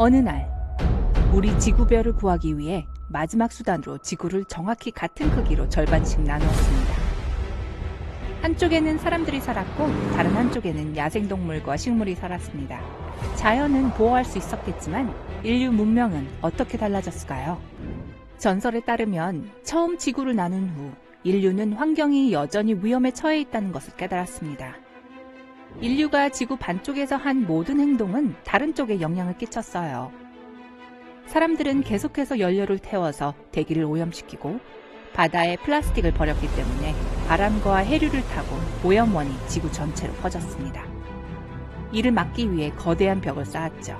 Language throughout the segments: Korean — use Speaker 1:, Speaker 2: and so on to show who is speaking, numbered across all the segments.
Speaker 1: 어느 날 우리 지구별을 구하기 위해 마지막 수단으로 지구를 정확히 같은 크기로 절반씩 나누었습니다. 한쪽에는 사람들이 살았고 다른 한쪽에는 야생동물과 식물이 살았습니다. 자연은 보호할 수 있었겠지만 인류 문명은 어떻게 달라졌을까요? 전설에 따르면 처음 지구를 나눈 후 인류는 환경이 여전히 위험에 처해 있다는 것을 깨달았습니다. 인류가 지구 반쪽에서 한 모든 행동은 다른 쪽에 영향을 끼쳤어요. 사람들은 계속해서 연료를 태워서 대기를 오염시키고 바다에 플라스틱을 버렸기 때문에 바람과 해류를 타고 오염원이 지구 전체로 퍼졌습니다. 이를 막기 위해 거대한 벽을 쌓았죠.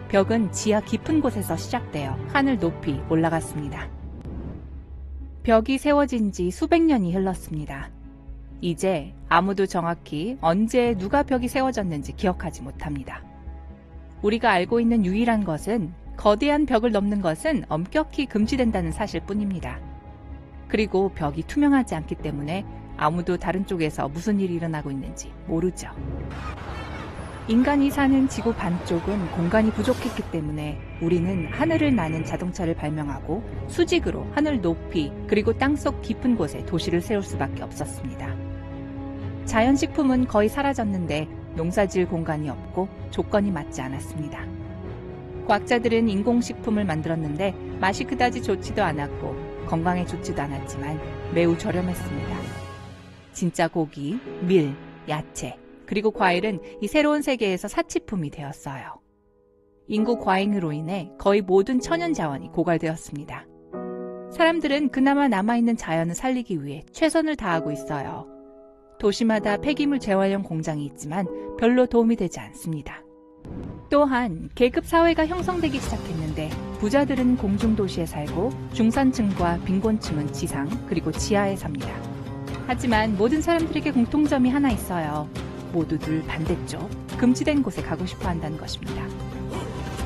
Speaker 1: 벽은 지하 깊은 곳에서 시작되어 하늘 높이 올라갔습니다. 벽이 세워진 지 수백 년이 흘렀습니다. 이제 아무도 정확히 언제 누가 벽이 세워졌는지 기억하지 못합니다. 우리가 알고 있는 유일한 것은 거대한 벽을 넘는 것은 엄격히 금지된다는 사실뿐입니다. 그리고 벽이 투명하지 않기 때문에 아무도 다른 쪽에서 무슨 일이 일어나고 있는지 모르죠. 인간이 사는 지구 반쪽은 공간이 부족했기 때문에 우리는 하늘을 나는 자동차를 발명하고 수직으로 하늘 높이 그리고 땅속 깊은 곳에 도시를 세울 수밖에 없었습니다. 자연식품은 거의 사라졌는데 농사지을 공간이 없고 조건이 맞지 않았습니다. 과학자들은 인공식품을 만들었는데 맛이 그다지 좋지도 않았고 건강에 좋지도 않았지만 매우 저렴했습니다. 진짜 고기, 밀, 야채, 그리고 과일은 이 새로운 세계에서 사치품이 되었어요. 인구 과잉으로 인해 거의 모든 천연 자원이 고갈되었습니다. 사람들은 그나마 남아있는 자연을 살리기 위해 최선을 다하고 있어요. 도시마다 폐기물 재활용 공장이 있지만 별로 도움이 되지 않습니다. 또한 계급 사회가 형성되기 시작했는데 부자들은 공중도시에 살고 중산층과 빈곤층은 지상 그리고 지하에 삽니다. 하지만 모든 사람들에게 공통점이 하나 있어요. 모두들 반대쪽, 금지된 곳에 가고 싶어 한다는 것입니다.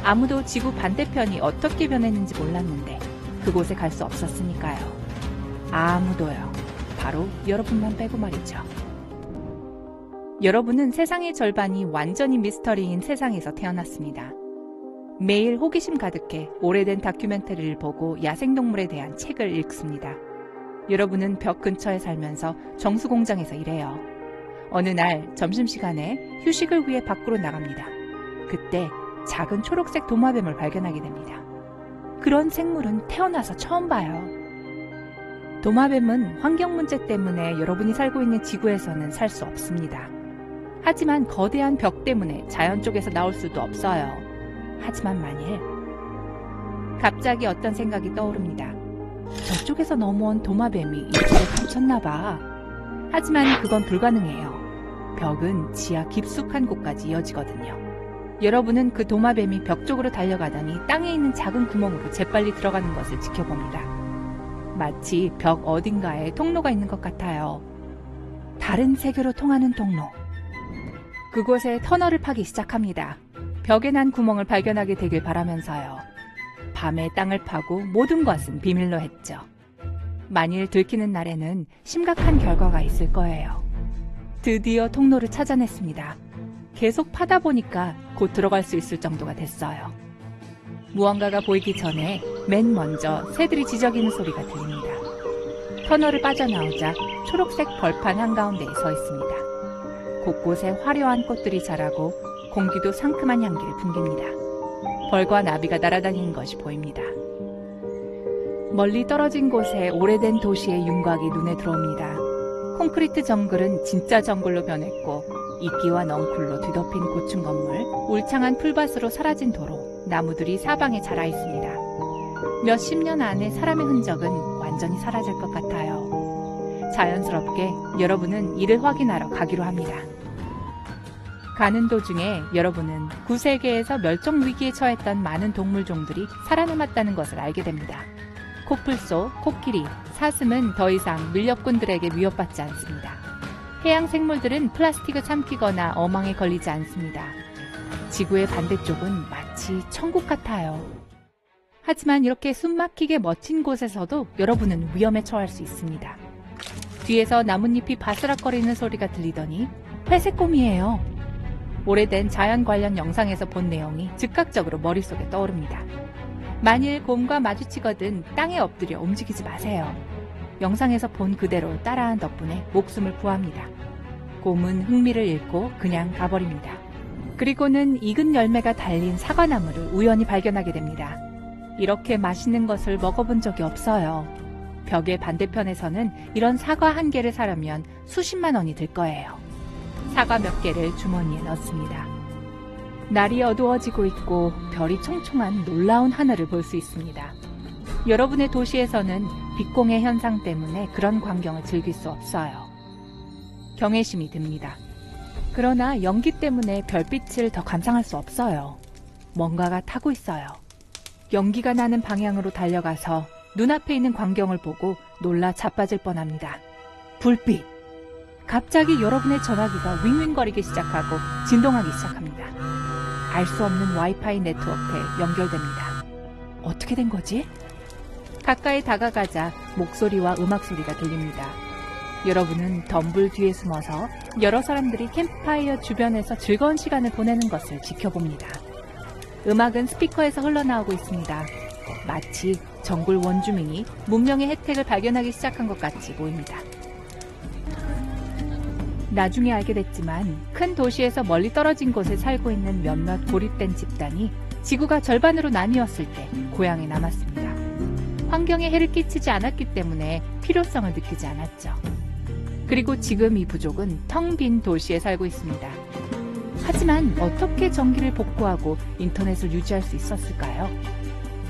Speaker 1: 아무도 지구 반대편이 어떻게 변했는지 몰랐는데 그곳에 갈 수 없었으니까요. 아무도요. 바로 여러분만 빼고 말이죠. 여러분은 세상의 절반이 완전히 미스터리인 세상에서 태어났습니다. 매일 호기심 가득해 오래된 다큐멘터리를 보고 야생동물에 대한 책을 읽습니다. 여러분은 벽 근처에 살면서 정수공장에서 일해요. 어느 날 점심시간에 휴식을 위해 밖으로 나갑니다. 그때 작은 초록색 도마뱀을 발견하게 됩니다. 그런 생물은 태어나서 처음 봐요. 도마뱀은 환경 문제 때문에 여러분이 살고 있는 지구에서는 살 수 없습니다. 하지만 거대한 벽 때문에 자연 쪽에서 나올 수도 없어요. 하지만 만일 갑자기 어떤 생각이 떠오릅니다. 저쪽에서 넘어온 도마뱀이 이쪽에 갇혔나 봐. 하지만 그건 불가능해요. 벽은 지하 깊숙한 곳까지 이어지거든요. 여러분은 그 도마뱀이 벽 쪽으로 달려가더니 땅에 있는 작은 구멍으로 재빨리 들어가는 것을 지켜봅니다. 마치 벽 어딘가에 통로가 있는 것 같아요. 다른 세계로 통하는 통로. 그곳에 터널을 파기 시작합니다. 벽에 난 구멍을 발견하게 되길 바라면서요. 밤에 땅을 파고 모든 것은 비밀로 했죠. 만일 들키는 날에는 심각한 결과가 있을 거예요. 드디어 통로를 찾아냈습니다. 계속 파다 보니까 곧 들어갈 수 있을 정도가 됐어요. 무언가가 보이기 전에 맨 먼저 새들이 지저귀는 소리가 들립니다. 터널을 빠져나오자 초록색 벌판 한가운데에 서 있습니다. 곳곳에 화려한 꽃들이 자라고 공기도 상큼한 향기를 풍깁니다. 벌과 나비가 날아다니는 것이 보입니다. 멀리 떨어진 곳에 오래된 도시의 윤곽이 눈에 들어옵니다. 콘크리트 정글은 진짜 정글로 변했고 이끼와 넝쿨로 뒤덮인 고층 건물, 울창한 풀밭으로 사라진 도로, 나무들이 사방에 자라 있습니다. 몇십 년 안에 사람의 흔적은 완전히 사라질 것 같아요. 자연스럽게 여러분은 이를 확인하러 가기로 합니다. 가는 도중에 여러분은 구세계에서 멸종 위기에 처했던 많은 동물종들이 살아남았다는 것을 알게 됩니다. 코뿔소, 코끼리, 사슴은 더 이상 밀렵꾼들에게 위협받지 않습니다. 해양 생물들은 플라스틱을 삼키거나 어망에 걸리지 않습니다. 지구의 반대쪽은 마치 천국 같아요. 하지만 이렇게 숨막히게 멋진 곳에서도 여러분은 위험에 처할 수 있습니다. 뒤에서 나뭇잎이 바스락거리는 소리가 들리더니 회색곰이에요. 오래된 자연 관련 영상에서 본 내용이 즉각적으로 머릿속에 떠오릅니다. 만일 곰과 마주치거든 땅에 엎드려 움직이지 마세요. 영상에서 본 그대로 따라한 덕분에 목숨을 구합니다. 곰은 흥미를 잃고 그냥 가버립니다. 그리고는 익은 열매가 달린 사과나무를 우연히 발견하게 됩니다. 이렇게 맛있는 것을 먹어본 적이 없어요. 벽의 반대편에서는 이런 사과 한 개를 사려면 수십만 원이 들 거예요. 사과 몇 개를 주머니에 넣습니다. 날이 어두워지고 있고 별이 총총한 놀라운 하늘을 볼 수 있습니다. 여러분의 도시에서는 빛공해 현상 때문에 그런 광경을 즐길 수 없어요. 경외심이 듭니다. 그러나 연기 때문에 별빛을 더 감상할 수 없어요. 뭔가가 타고 있어요. 연기가 나는 방향으로 달려가서 눈앞에 있는 광경을 보고 놀라 자빠질 뻔합니다. 불빛! 갑자기 여러분의 전화기가 윙윙거리기 시작하고 진동하기 시작합니다. 알 수 없는 와이파이 네트워크에 연결됩니다. 어떻게 된 거지? 가까이 다가가자 목소리와 음악 소리가 들립니다. 여러분은 덤불 뒤에 숨어서 여러 사람들이 캠프파이어 주변에서 즐거운 시간을 보내는 것을 지켜봅니다. 음악은 스피커에서 흘러나오고 있습니다. 마치 정글 원주민이 문명의 혜택을 발견하기 시작한 것 같이 보입니다. 나중에 알게 됐지만 큰 도시에서 멀리 떨어진 곳에 살고 있는 몇몇 고립된 집단이 지구가 절반으로 나뉘었을 때 고향에 남았습니다. 환경에 해를 끼치지 않았기 때문에 필요성을 느끼지 않았죠. 그리고 지금 이 부족은 텅 빈 도시에 살고 있습니다. 하지만 어떻게 전기를 복구하고 인터넷을 유지할 수 있었을까요?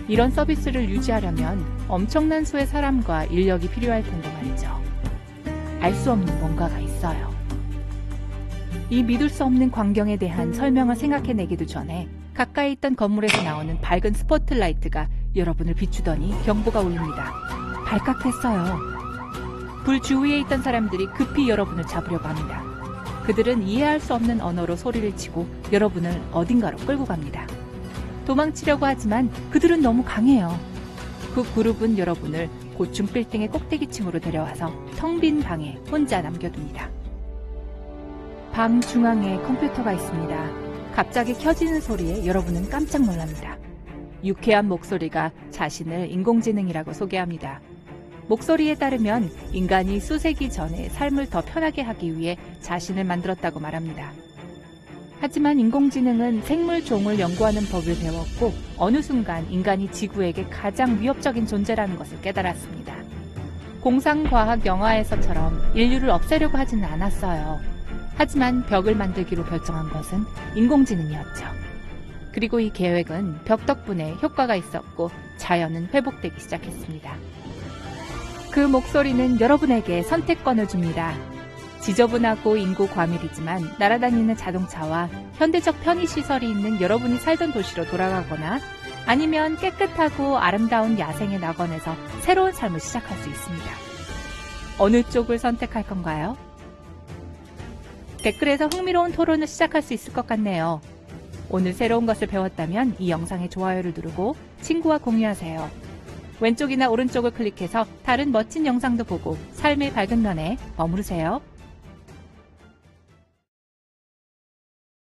Speaker 1: 이런 서비스를 유지하려면 엄청난 수의 사람과 인력이 필요할 텐데 말이죠. 알 수 없는 뭔가가 있어요. 이 믿을 수 없는 광경에 대한 설명을 생각해내기도 전에 가까이 있던 건물에서 나오는 밝은 스포트라이트가 여러분을 비추더니 경보가 울립니다. 발각됐어요. 불 주위에 있던 사람들이 급히 여러분을 잡으려고 합니다. 그들은 이해할 수 없는 언어로 소리를 치고 여러분을 어딘가로 끌고 갑니다. 도망치려고 하지만 그들은 너무 강해요. 그 그룹은 여러분을 고층 빌딩의 꼭대기층으로 데려와서 텅 빈 방에 혼자 남겨둡니다. 방 중앙에 컴퓨터가 있습니다. 갑자기 켜지는 소리에 여러분은 깜짝 놀랍니다. 유쾌한 목소리가 자신을 인공지능이라고 소개합니다. 목소리에 따르면 인간이 수세기 전에 삶을 더 편하게 하기 위해 자신을 만들었다고 말합니다. 하지만 인공지능은 생물 종을 연구하는 법을 배웠고 어느 순간 인간이 지구에게 가장 위협적인 존재라는 것을 깨달았습니다. 공상과학 영화에서처럼 인류를 없애려고 하지는 않았어요. 하지만 벽을 만들기로 결정한 것은 인공지능이었죠. 그리고 이 계획은 벽 덕분에 효과가 있었고 자연은 회복되기 시작했습니다. 그 목소리는 여러분에게 선택권을 줍니다. 지저분하고 인구 과밀이지만 날아다니는 자동차와 현대적 편의시설이 있는 여러분이 살던 도시로 돌아가거나 아니면 깨끗하고 아름다운 야생의 낙원에서 새로운 삶을 시작할 수 있습니다. 어느 쪽을 선택할 건가요? 댓글에서 흥미로운 토론을 시작할 수 있을 것 같네요. 오늘 새로운 것을 배웠다면 이 영상에 좋아요를 누르고 친구와 공유하세요. 왼쪽이나 오른쪽을 클릭해서 다른 멋진 영상도 보고 삶의 밝은 면에 머무르세요.